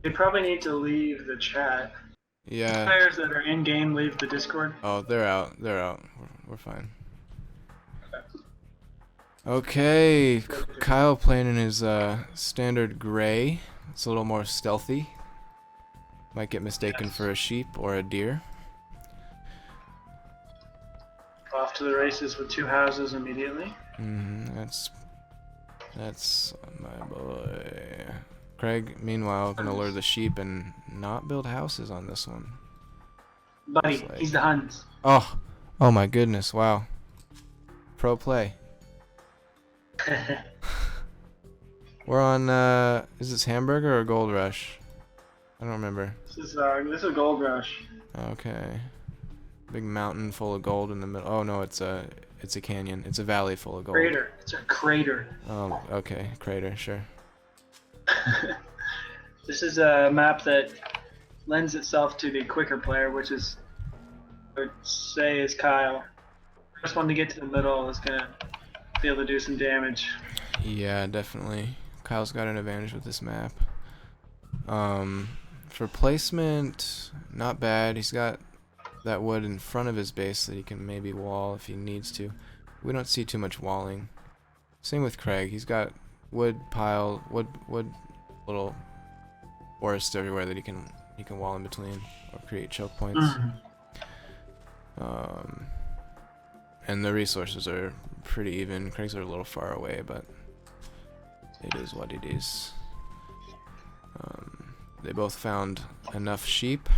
They probably need to leave the chat. Yeah. Players that are in game leave the Discord. Oh, they're out. They're out. We're fine. Okay, Kyle playing in his standard gray. It's a little more stealthy. Might get mistaken for a sheep or a deer. Off to the races with 2 houses immediately. That's my boy. Craig, meanwhile, gonna lure the sheep and not build houses on this one. Buddy, Like... he's the Huns. Oh my goodness! Wow, pro play. We're on. Is this Hamburger or Gold Rush? I don't remember. This is Gold Rush. Okay. Big mountain full of gold in the middle. Oh no, it's a canyon. It's a valley full of gold. Crater. It's a crater. Oh, okay, crater, sure. This is a map that lends itself to the quicker player, which is, I would say, is Kyle. First one to get to the middle is gonna be able to do some damage. Yeah, definitely. Kyle's got an advantage with this map. For placement, not bad. He's got that wood in front of his base that he can maybe wall if he needs to. We don't see too much walling. Same with Craig. He's got wood pile, wood little forests everywhere that he can wall in between or create choke points. And the resources are pretty even. Craig's are a little far away, but it is what it is. They both found enough sheep.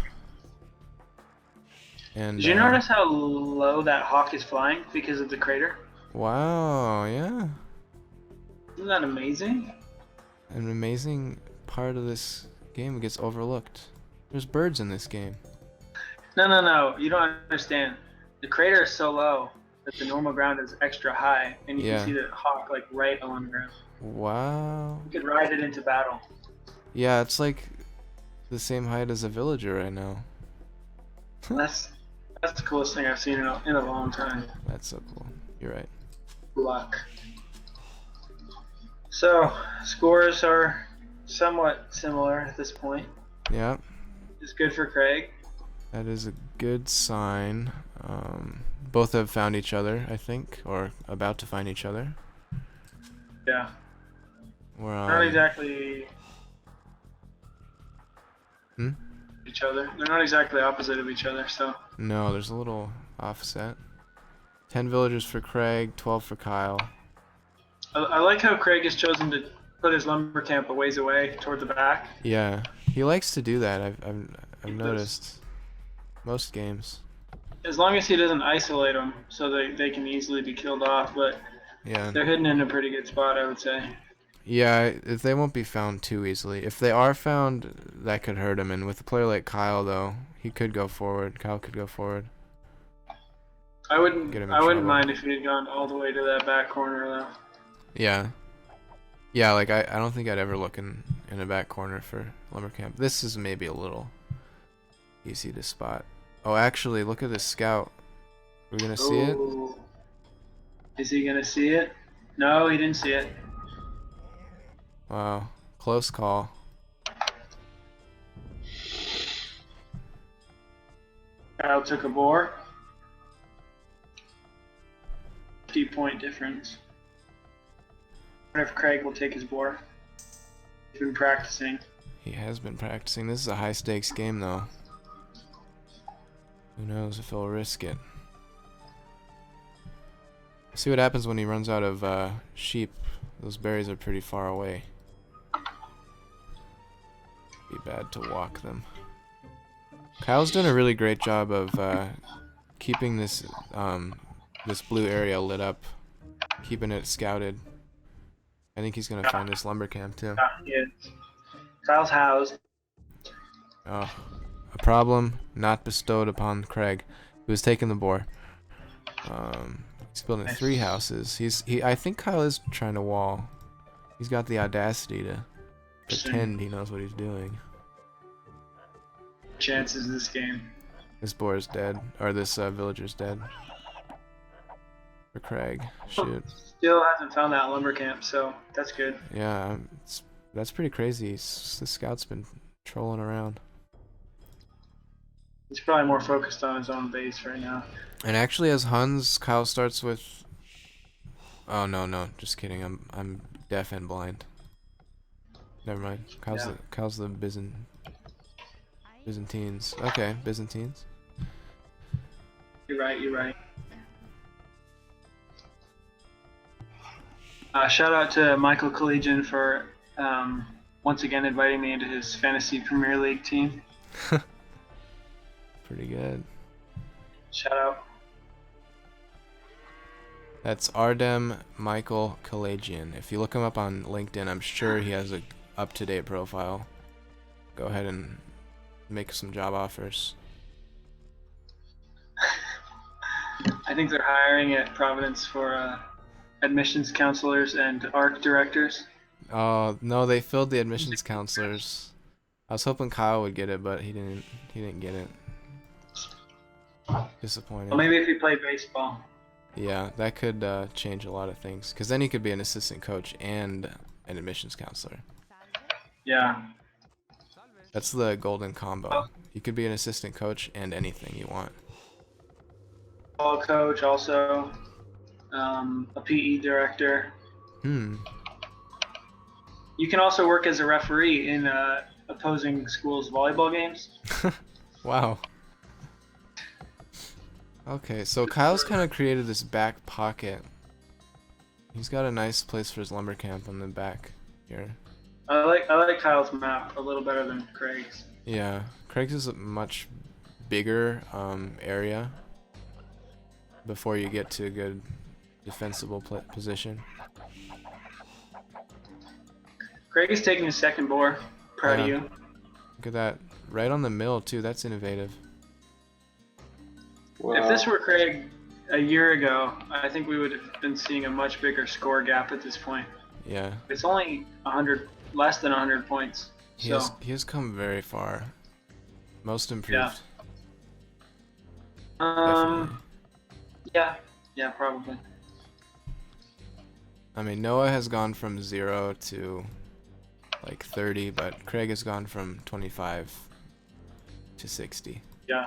And, did you notice how low that hawk is flying because of the crater? Wow, yeah. Isn't that amazing? An amazing part of this game gets overlooked. There's birds in this game. No. You don't understand. The crater is so low that the normal ground is extra high, and you can see the hawk like right along the ground. Wow. You could ride it into battle. Yeah, it's like the same height as a villager right now. That's the coolest thing I've seen in a long time. That's so cool. You're right. Luck. So, scores are somewhat similar at this point. Yeah. It's good for Craig. That is a good sign. Both have found each other, I think, or about to find each other. Yeah. We're on... Not exactly... each other. They're not exactly opposite of each other, so... No, there's a little offset. 10 villagers for Craig, 12 for Kyle. I like how Craig has chosen to put his lumber camp a ways away toward the back. Yeah, he likes to do that. I've noticed. Most games. As long as he doesn't isolate them, so they can easily be killed off, but yeah, they're hidden in a pretty good spot, I would say. Yeah, they won't be found too easily. If they are found, that could hurt him. And with a player like Kyle, though, he could go forward. Kyle could go forward. I wouldn't mind if he had gone all the way to that back corner, though. Yeah. Yeah, like I don't think I'd ever look in a back corner for lumber camp. This is maybe a little easy to spot. Oh, actually, look at this scout. We're gonna see it? Is he gonna see it? No, he didn't see it. Wow, close call. Kyle took a boar. 50-point difference. I wonder if Craig will take his boar. He's been practicing. He has been practicing. This is a high stakes game, though. Who knows if he'll risk it. See what happens when he runs out of sheep. Those berries are pretty far away. Be bad to walk them. Kyle's done a really great job of keeping this this blue area lit up, keeping it scouted. I think he's gonna find this lumber camp too. Yeah. Kyle's housed. Oh, a problem not bestowed upon Craig, who was taking the boar. He's building 3 houses. I think Kyle is trying to wall. He's got the audacity to pretend he knows what he's doing. Chances this game. This boar is dead, or this villager's dead. For Craig, shoot. Still hasn't found that lumber camp, so that's good. Yeah, it's That's pretty crazy. The scout's been trolling around. He's probably more focused on his own base right now. And actually, as Huns, Kyle starts with. Oh no, just kidding. I'm deaf and blind. Never mind. Kyle's the Byzantines. Okay, Byzantines. You're right. Shout out to Michael Collegian for once again inviting me into his fantasy Premier League team. Pretty good. Shout out. That's Ardem Michael Collegian. If you look him up on LinkedIn, I'm sure he has a up-to-date profile. Go ahead and make some job offers. I think they're hiring at Providence for admissions counselors and art directors. Oh no, they filled the admissions counselors. I was hoping Kyle would get it, but he didn't get it. Disappointing. Well, maybe if he played baseball. Yeah, that could change a lot of things. Because then he could be an assistant coach and an admissions counselor. Yeah. That's the golden combo. You could be an assistant coach and anything you want. Ball coach, also a PE director. You can also work as a referee in opposing schools' volleyball games. Wow. Okay, so Kyle's kind of created this back pocket. He's got a nice place for his lumber camp on the back here. I like Kyle's map a little better than Craig's. Yeah, Craig's is a much bigger area before you get to a good defensible position. Craig is taking his second boar. Proud of you. Look at that. Right on the mill, too. That's innovative. Wow. If this were Craig a year ago, I think we would have been seeing a much bigger score gap at this point. Yeah. It's only less than 100 points. He has come very far. Most improved. Yeah. Yeah, probably. I mean, Noah has gone from 0 to like 30, but Craig has gone from 25 to 60. Yeah.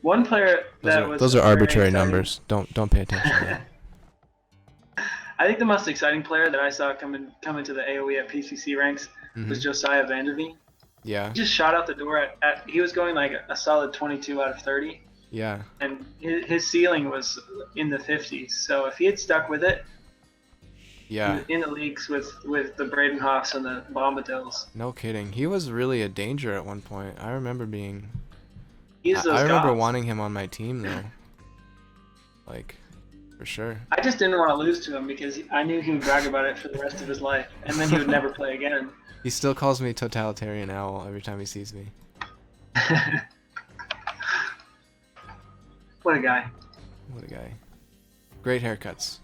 One player those are arbitrary numbers. Don't pay attention to that. I think the most exciting player that I saw come into the AOE at PCC ranks was Josiah Vanderveen. Yeah. He just shot out the door he was going like a solid 22 out of 30. Yeah. And his ceiling was in the 50s. So if he had stuck with it, in the leagues with the Bradenhoffs and the Bombadils. No kidding. He was really a danger at one point. I remember being. I remember wanting him on my team though. Like, for sure. I just didn't want to lose to him because I knew he would brag about it for the rest of his life, and then he would never play again. He still calls me totalitarian owl every time he sees me. What a guy. What a guy. Great haircuts.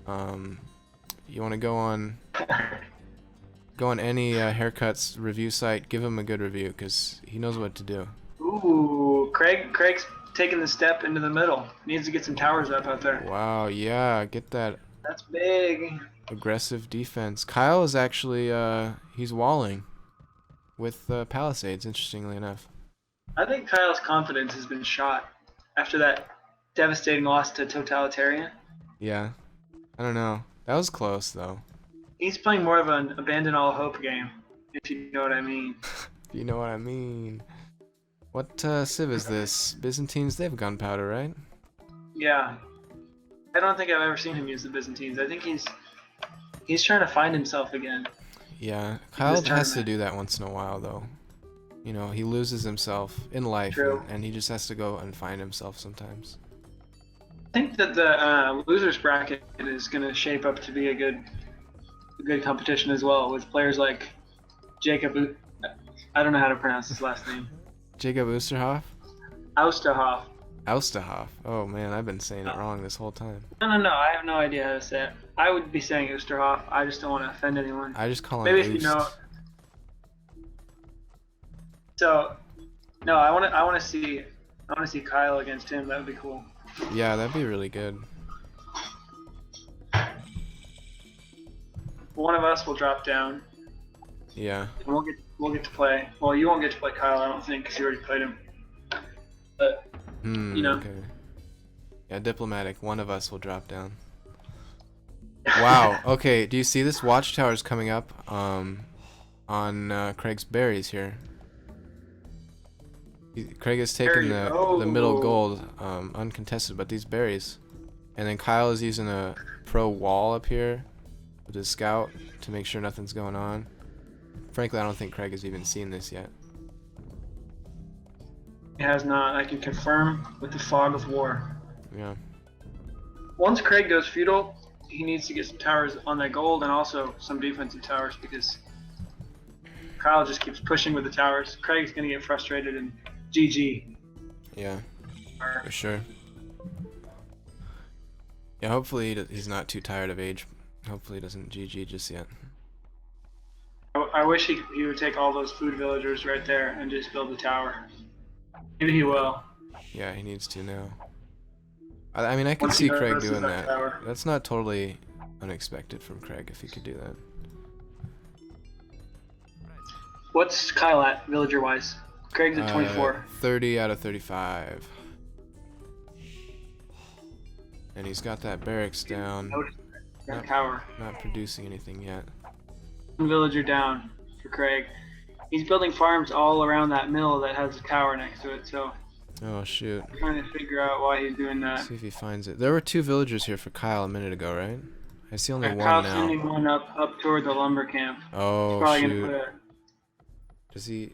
You want to go on any haircuts review site, give him a good review because he knows what to do. Ooh, Craig's taking the step into the middle. Needs to get some towers up out there. Wow, yeah, get that. That's big. Aggressive defense. Kyle is actually he's walling with palisades. Interestingly enough. I think Kyle's confidence has been shot after that devastating loss to Totalitarian. Yeah, I don't know. That was close though. He's playing more of an abandon all hope game, if you know what I mean. If you know what I mean. What civ is this? Byzantines, they have gunpowder, right? Yeah. I don't think I've ever seen him use the Byzantines. I think he's trying to find himself again. Yeah, Kyle has to do that once in a while though. You know, he loses himself in life and he just has to go and find himself sometimes. I think that the losers bracket is going to shape up to be a good competition as well, with players like Jacob. I don't know how to pronounce his last name. Jacob Oosterhoff? Oosterhoff. Oosterhoff. Oh man, I've been saying it wrong this whole time. No. I have no idea how to say it. I would be saying Oosterhoff. I just don't want to offend anyone. I just call him Maybe if you know. So, no, I want to see Kyle against him. That would be cool. Yeah, that'd be really good. One of us will drop down. Yeah. And we'll get to play. Well, you won't get to play Kyle, I don't think, because you already played him. But you know. Okay. Yeah, diplomatic. One of us will drop down. Wow. Okay. Do you see this watchtower's coming up? On Craig's berries here. Craig has taken the middle gold, uncontested, but these berries. And then Kyle is using a pro wall up here with his scout to make sure nothing's going on. Frankly, I don't think Craig has even seen this yet. He has not. I can confirm with the fog of war. Yeah. Once Craig goes feudal, he needs to get some towers on that gold and also some defensive towers because Kyle just keeps pushing with the towers. Craig's gonna get frustrated and GG. Yeah, for sure. Yeah, hopefully he's not too tired of age. Hopefully he doesn't GG just yet. I wish he would take all those food villagers right there and just build the tower. Maybe he will. Yeah, he needs to now. I mean, I could Once see he Craig versus doing that that. tower. That's not totally unexpected from Craig if he could do that. What's Kyle at, villager-wise? Craig's at 24. 30 out of 35. And he's got that barracks down. Notice that tower. Not producing anything yet. One villager down for Craig. He's building farms all around that mill that has a tower next to it, so Oh shoot. I'm trying to figure out why he's doing that. See if he finds it. There were 2 villagers here for Kyle a minute ago, right? I see only one Kyle's now. sending one up toward the lumber camp. Oh He's probably shoot. gonna put Does he?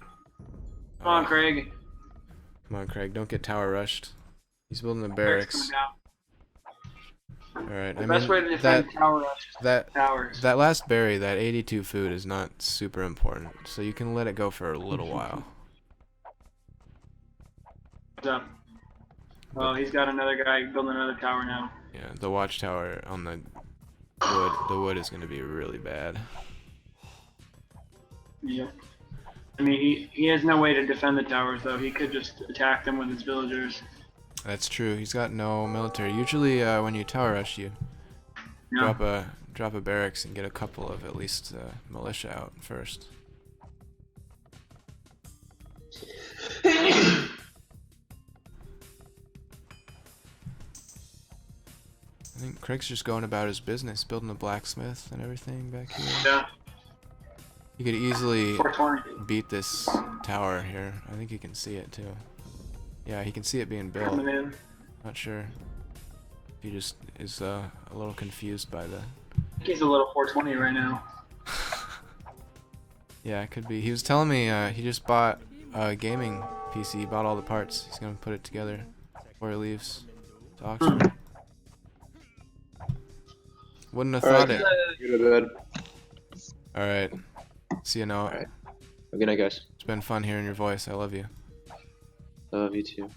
Come on, Craig. Come on, Craig. Don't get tower rushed. He's building the Barracks barracks. coming down. Alright, The best way to defend tower rush is towers. that last berry, that 82 food is not super important, so you can let it go for a little while. What's up? Oh, he's got another guy building another tower now. Yeah, the watchtower on the wood is going to be really bad. Yep. I mean, he has no way to defend the towers, though. He could just attack them with his villagers. That's true. He's got no military. Usually, when you tower rush, you drop a barracks and get a couple of at least militia out first. I think Craig's just going about his business, building a blacksmith and everything back here. Yeah. You could easily 420. beat this tower here. I think you can see it too. Yeah, he can see it being built. Coming in. Not sure. He just is a little confused by the. He's a little 420 right now. Yeah, it could be. He was telling me he just bought a gaming PC. He bought all the parts. He's gonna put it together before he leaves to Oxford. Wouldn't have thought it. Go to bed. All right. See you now. Alright. Good night, guys. It's been fun hearing your voice. I love you. Love you too.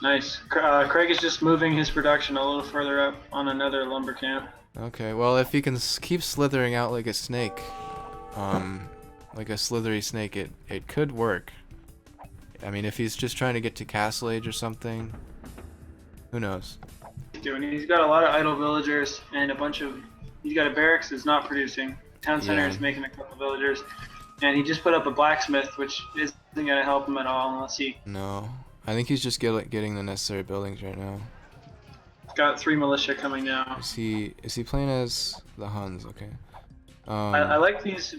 Nice. Craig is just moving his production a little further up on another lumber camp. Okay. Well, if he can keep slithering out like a snake, like a slithery snake, it could work. I mean, if he's just trying to get to Castle Age or something, who knows? He's got a lot of idle villagers and a bunch of. He's got a barracks that's not producing. Town center is making a couple villagers, and he just put up a blacksmith, which isn't gonna help him at all unless he. No, I think he's just getting the necessary buildings right now. Got 3 militia coming now. Is he playing as the Huns? Okay. I like these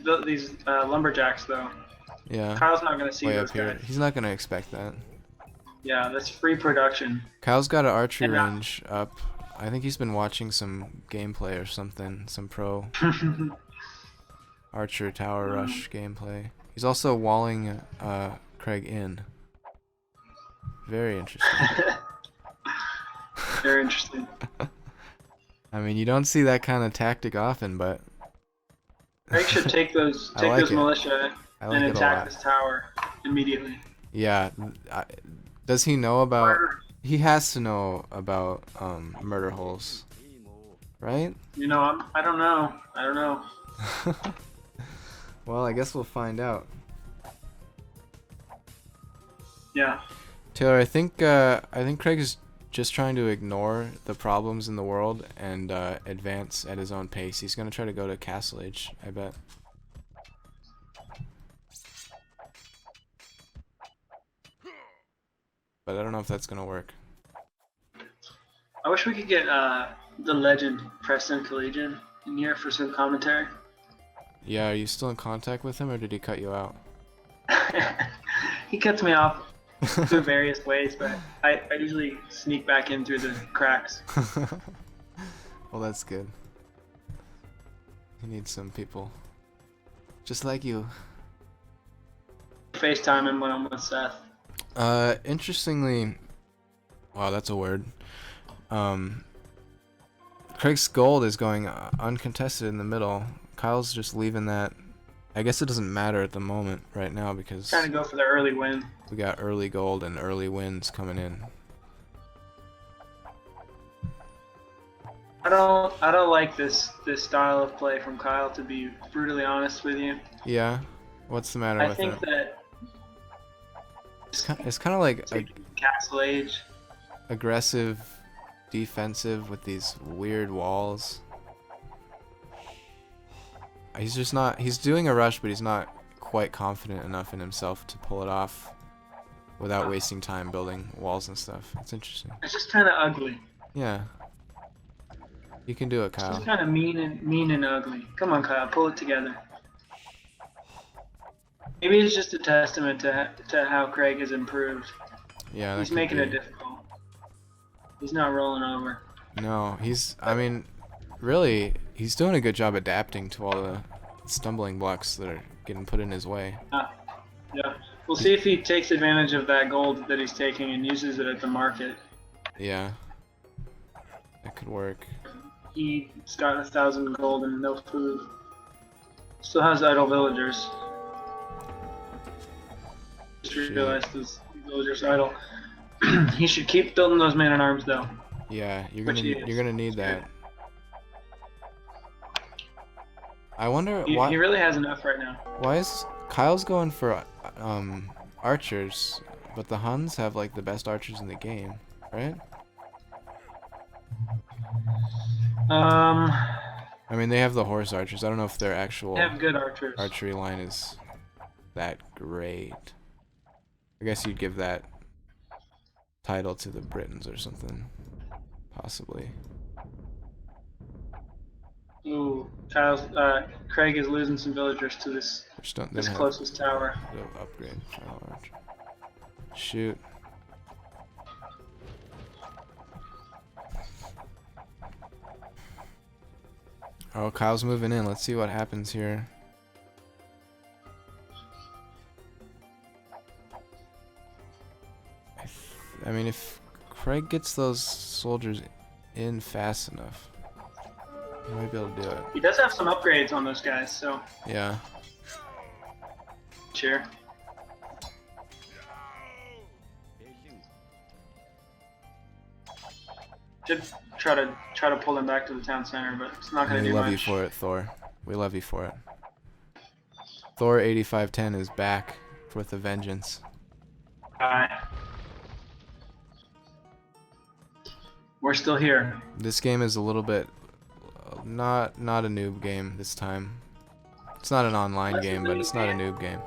lumberjacks though. Yeah. Kyle's not gonna see Way those up here. guys. He's not gonna expect that. Yeah, that's free production. Kyle's got an archery And, range up. I think he's been watching some gameplay or something, some pro archer tower rush gameplay. He's also walling Craig in. Very interesting. Very interesting. I mean, you don't see that kind of tactic often, but Craig should take those I like it. militia I like and it a attack lot. this tower immediately. Yeah. Does he know about? He has to know about murder holes, right? You know, I don't know. I don't know. Well, I guess we'll find out. Yeah. Taylor, I think Craig is just trying to ignore the problems in the world and advance at his own pace. He's gonna try to go to Castle Age, I bet. but I don't know if that's gonna work. I wish we could get the legend Preston Collegian in here for some commentary. Yeah, are you still in contact with him, or did he cut you out? He cuts me off through various ways, but I usually sneak back in through the cracks. Well, that's good. You need some people just like you. FaceTime him when I'm with Seth. Interestingly, wow, that's a word. Craig's gold is going uncontested in the middle. Kyle's just leaving that. I guess it doesn't matter at the moment right now because Trying to go for the early win. we got early gold and early wins coming in. I don't like this style of play from Kyle, to be brutally honest with you. Yeah, what's the matter I with think it? that It's kind of like Castle Age. aggressive, defensive with these weird walls. He's just not. He's doing a rush, but he's not quite confident enough in himself to pull it off without wasting time building walls and stuff. It's interesting. It's just kind of ugly. Yeah. You can do it, It's Kyle. just kind of mean and ugly. Come on, Kyle, pull it together. Maybe it's just a testament to how Craig has improved. Yeah, that He's could making be. it difficult. He's not rolling over. No, he's. I mean, really, he's doing a good job adapting to all the stumbling blocks that are getting put in his way. Yeah. We'll see if he takes advantage of that gold that he's taking and uses it at the market. Yeah. That could work. He's got 1,000 gold and no food. Still has idle villagers. Just realized those villagers are idle. He should keep building those man at arms though. Yeah, you're Which gonna he is. you're gonna need that. I wonder He why really has enough right now. why is Kyle's going for archers, but the Huns have like the best archers in the game, right? I mean, they have the horse archers. I don't know if their actual They have good archers. archery line is that great. I guess you'd give that title to the Britons or something, possibly. Ooh, Craig is losing some villagers to this Which don't this have closest tower. the upgrade. Trial archer. Shoot. Oh, Kyle's moving in. Let's see what happens here. I mean, if Craig gets those soldiers in fast enough, he might be able to do it. He does have some upgrades on those guys, so Yeah. cheer. Should try to pull them back to the town center, but it's not gonna We do love much. you for it, Thor. We love you for it. Thor 8510 is back with a vengeance. Alright. We're still here. This game is a little bit not a noob game this time. It's not an online game, but it's not a noob game.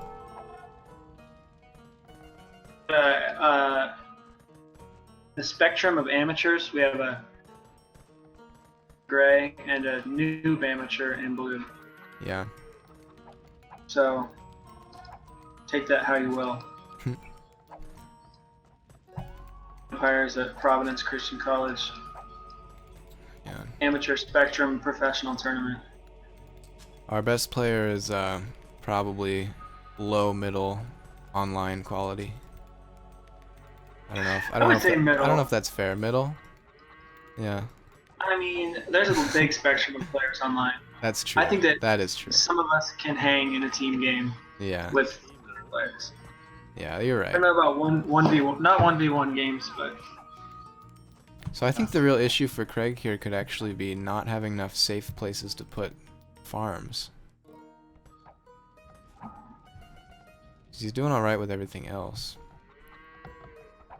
The spectrum of amateurs, we have a gray and a noob amateur in blue. Yeah. So take that how you will. Empires at Providence Christian College. Yeah. Amateur Spectrum Professional Tournament. Our best player is probably low middle online quality. I don't know if I would say I middle. don't know if that's fair. Middle? Yeah. I mean, there's a big spectrum of players online. That's true. I think that is true. some of us can hang in a team game Yeah. with players. Yeah, you're I right. don't know about 1v1, not 1v1 games, but So I think the real issue for Craig here could actually be not having enough safe places to put farms. 'Cause he's doing alright with everything else.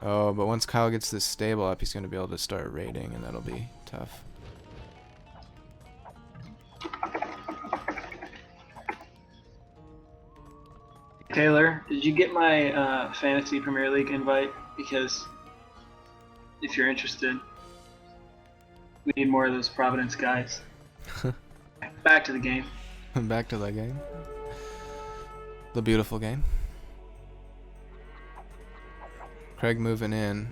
Oh, but once Kyle gets this stable up, he's going to be able to start raiding, and that'll be tough. Taylor, did you get my Fantasy Premier League invite? because if you're interested, we need more of those Providence guys. Back to the game. Back to the game. The beautiful game. Craig moving in,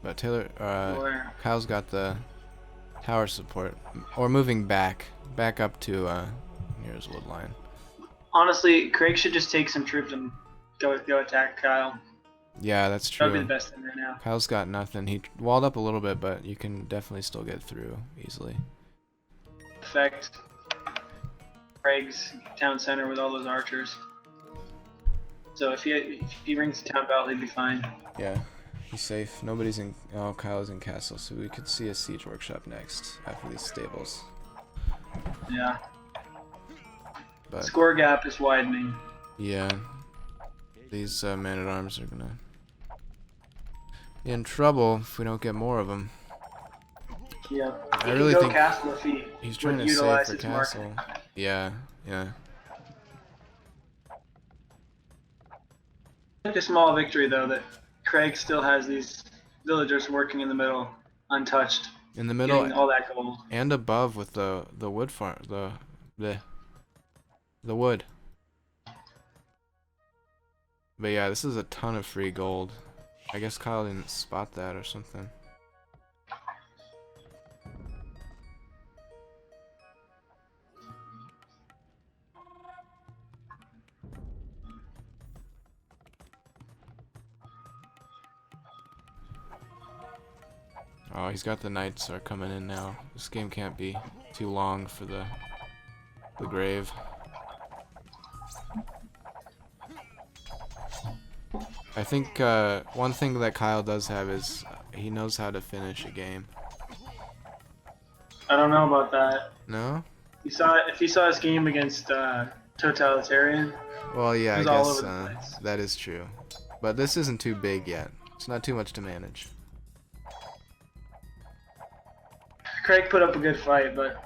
but Kyle's got the tower support, or moving back up to near his wood line. Honestly, Craig should just take some troops and go attack Kyle. Yeah, that's true. That would be the best thing right now. Kyle's got nothing. He walled up a little bit, but you can definitely still get through easily. Affect Craig's town center with all those archers. So if he rings the town bell, he'd be fine. Yeah, he's safe. Nobody's in. Oh, Kyle's in castle, so we could see a siege workshop next after these stables. Yeah. But score gap is widening. yeah, these men-at-arms are gonna be in trouble if we don't get more of them. Yeah. I really think castle if he's trying to utilize save for his castle. market. Yeah, yeah. It's a small victory though that Craig still has these villagers working in the middle, untouched, In the middle getting all that gold. and above with the wood farm, the wood. But yeah, this is a ton of free gold. I guess Kyle didn't spot that or something. Oh, he's got the knights are coming in now. This game can't be too long for the grave. I think one thing that Kyle does have is he knows how to finish a game. I don't know about that. No? If you saw his game against Totalitarian, Well, yeah, it I was all guess over the place. that is true. But this isn't too big yet. It's not too much to manage. Craig put up a good fight, but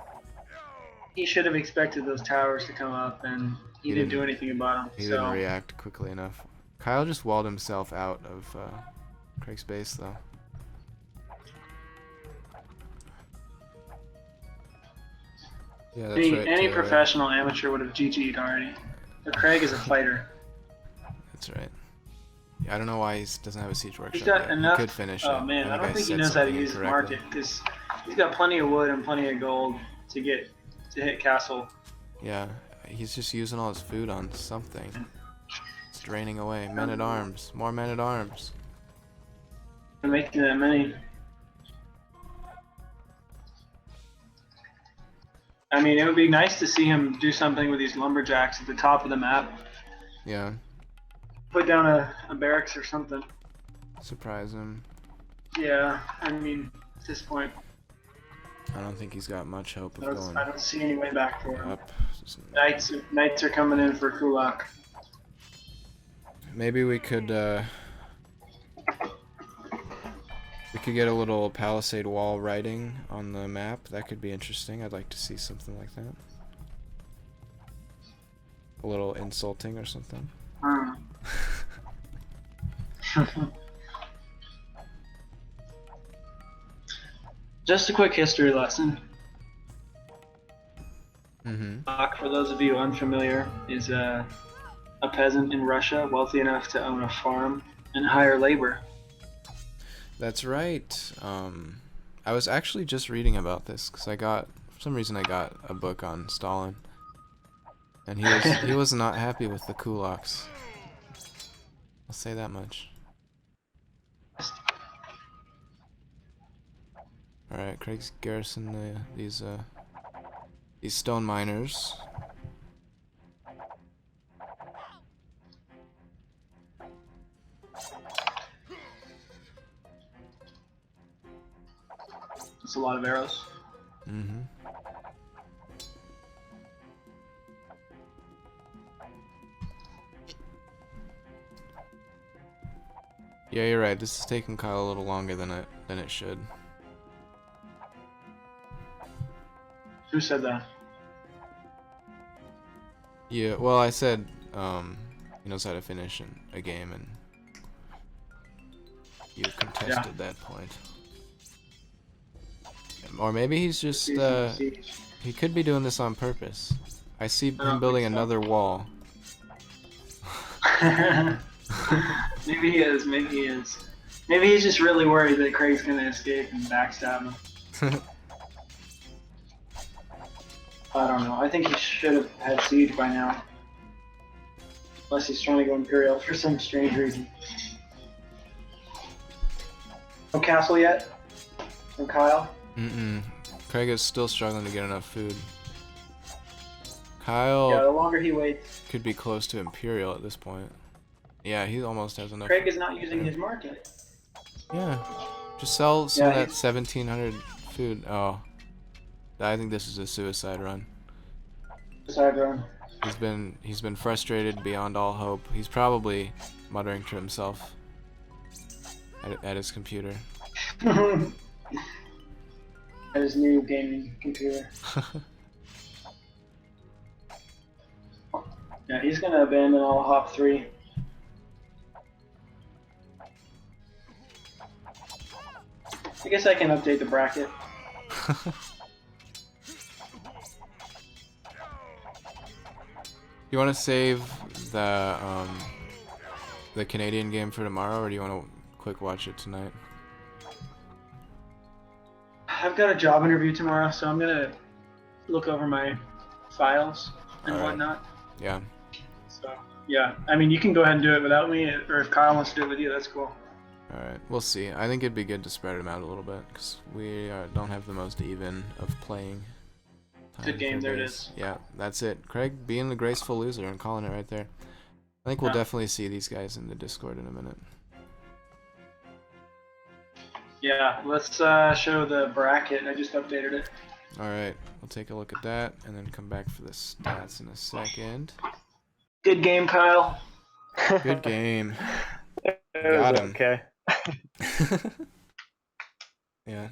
he should have expected those towers to come up, and he didn't do anything about them. He so didn't react quickly enough. Kyle just walled himself out of Craig's base, though. Yeah, that's right. any Taylor. professional amateur would have GG'd already. But Craig is a fighter. That's right. Yeah, I don't know why he doesn't have a siege workshop. He's got yet. enough. He could finish it. Oh man, when I the don't guy think he said knows how to something use his incorrectly. market because he's got plenty of wood and plenty of gold to hit castle. Yeah, he's just using all his food on something. It's draining away. Men at arms. More men at arms. I'm making that many. I mean, it would be nice to see him do something with these lumberjacks at the top of the map. Yeah. Put down a barracks or something. Surprise him. Yeah, I mean, at this point, I don't think he's got much hope of going I don't see any way back for him. up. Knights are coming in for Kulak. Maybe we could get a little palisade wall writing on the map. That could be interesting. I'd like to see something like that. A little insulting or something. Just a quick history lesson. Mm-hmm. For those of you unfamiliar, is a peasant in Russia wealthy enough to own a farm and hire labor. That's right. I was actually just reading about this because for some reason I got a book on Stalin, and he was not happy with the kulaks. I'll say that much. All right, Craig's garrison these stone miners. That's a lot of arrows. Mm-hmm. Yeah, you're right. This is taking Kyle a little longer than it should. Who said that? Yeah, well, I said he knows how to finish a game, and you contested that point. Or maybe he's just he could be doing this on purpose. I see him building another wall. Maybe he is. Maybe he is. Maybe he's just really worried that Craig's gonna escape and backstab him. I don't know. I think he should have had siege by now. Unless he's trying to go Imperial for some strange reason. No castle yet? From Kyle? Mm-mm. Craig is still struggling to get enough food. Kyle Yeah, the longer he waits. could be close to Imperial at this point. Yeah, he almost has enough. Craig is not using his market. Yeah. Just sell some of that he's- 1,700 food. Oh. I think this is a suicide run. Side run. He's been frustrated beyond all hope. He's probably muttering to himself at his computer. At his new gaming computer. Yeah, he's gonna abandon all Hop 3. I guess I can update the bracket. You want to save the Canadian game for tomorrow, or do you want to quick watch it tonight? I've got a job interview tomorrow, so I'm gonna look over my files and Alright. whatnot. Yeah. So yeah, I mean you can go ahead and do it without me, or if Kyle wants to do it with you, that's cool. Alright, we'll see. I think it'd be good to spread them out a little bit, because we don't have the most even of playing. Good game, there it days. is. Yeah, that's it. Craig being the graceful loser and calling it right there. I think we'll definitely see these guys in the Discord in a minute. Yeah, let's show the bracket. I just updated it. Alright, we'll take a look at that, and then come back for the stats in a second. Good game, Kyle. Good game. It Got was him. okay. Yeah.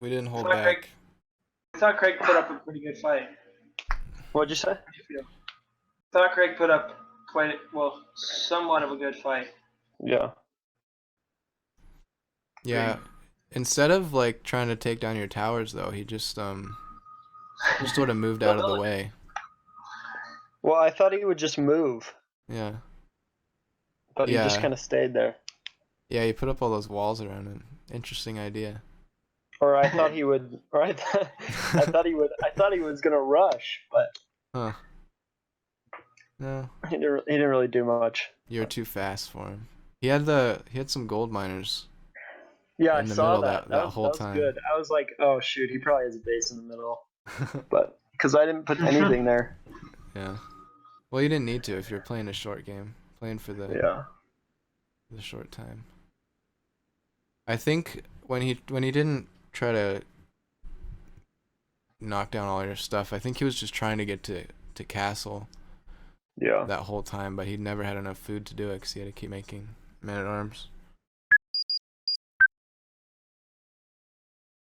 We didn't hold Sorry, back. Craig. I thought Craig put up a pretty good fight. What'd you say? How do you feel? I thought Craig put up somewhat of a good fight. Yeah. Yeah. Instead of like trying to take down your towers though, he just sort of moved out of the way. Well, I thought he would just move, Yeah. but he just Yeah. kind of stayed there. Yeah, he put up all those walls around it. Interesting idea. Or I thought he would. Or I thought he would. I thought he was gonna rush, but Huh. No, he didn't really do much. you're too fast for him. He had some gold miners. Yeah, In I the saw middle that. that was, whole that was time. good. I was like, oh shoot, he probably has a base in the middle, but because I didn't put anything there. Yeah. Well, you didn't need to if you're playing a short game. Playing for the Yeah. the short time. I think when he didn't try to knock down all your stuff, I think he was just trying to get to castle Yeah. that whole time, but he never had enough food to do it because he had to keep making men-at-arms.